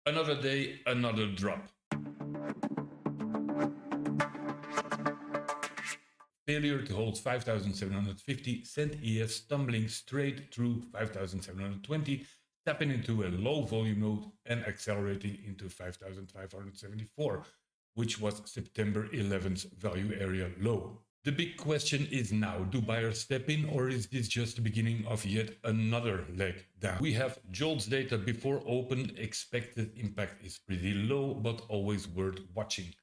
Another day, another drop. Failure to hold 5,750 sent ES stumbling straight through 5,720, tapping into a low volume node and accelerating into 5,574, which was September 11th's value area low. The big question is now, do buyers step in, or is this just the beginning of yet another leg down? We have JOLTS data before open. Expected impact is pretty low, but always worth watching.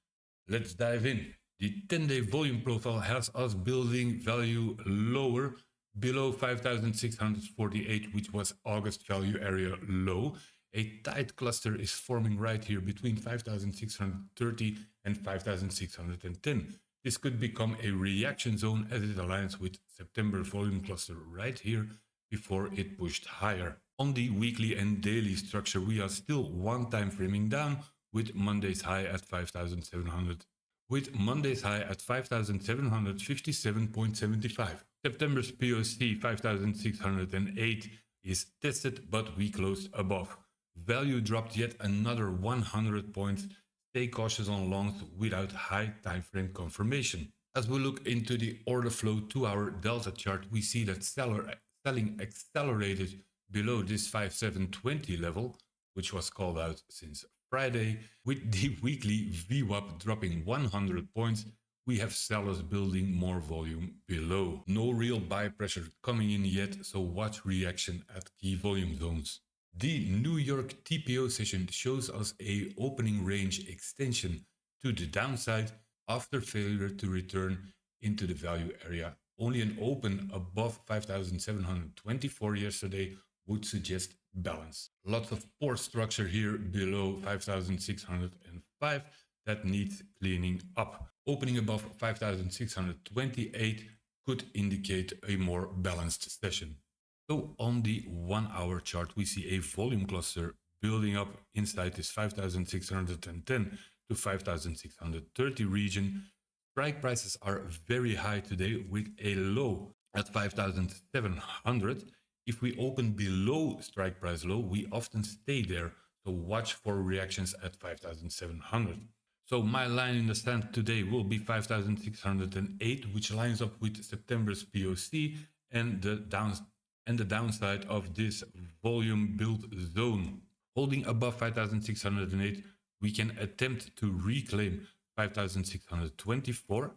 Let's dive in. The 10-day volume profile has us building value lower below 5,648, which was August value area low. A tight cluster is forming right here between 5,630 and 5,610. This could become a reaction zone as it aligns with September volume cluster right here before it pushed higher. On the weekly and daily structure, we are still one time framing down with Monday's high at 5,700. With Monday's high at 5,757.75. September's POC 5,608 is tested, but we closed above. Value dropped yet another 100 points. Stay cautious on longs without high time frame confirmation. As we look into the order flow 2-hour delta chart, we see that selling accelerated below this 5720 level, which was called out since Friday. With the weekly VWAP dropping 100 points, we have sellers building more volume below. No real buy pressure coming in yet, so watch reaction at key volume zones. The New York TPO session shows us a opening range extension to the downside after failure to return into the value area. Only an open above 5,724 yesterday would suggest balance. Lots of poor structure here below 5,605 that needs cleaning up. Opening above 5,628 could indicate a more balanced session. So on the 1-hour chart, we see a volume cluster building up inside this 5,610 to 5,630 region. Strike prices are very high today with a low at 5,700. If we open below strike price low, we often stay there, so watch for reactions at 5,700. So my line in the sand today will be 5,608, which lines up with September's POC and the downside of this volume build zone. Holding above 5,608, we can attempt to reclaim 5,624,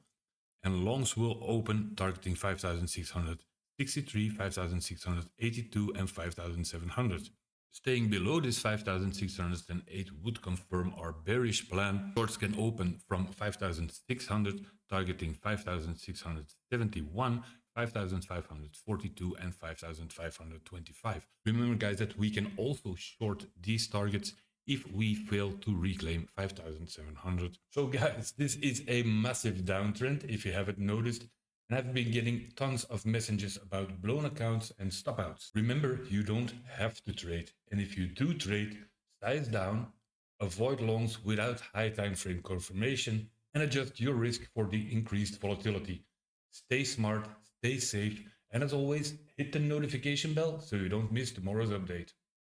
and longs will open targeting 5,663, 5,682 and 5,700. Staying below this 5,608 would confirm our bearish plan. Shorts can open from 5,600, targeting 5,671, 5,542 and 5,525. Remember guys that we can also short these targets if we fail to reclaim 5,700. So guys, this is a massive downtrend if you haven't noticed. And I've been getting tons of messages about blown accounts and stop outs. Remember, you don't have to trade. And if you do trade, size down, avoid longs without high time frame confirmation, and adjust your risk for the increased volatility. Stay smart, stay safe, and as always, hit the notification bell so you don't miss tomorrow's update.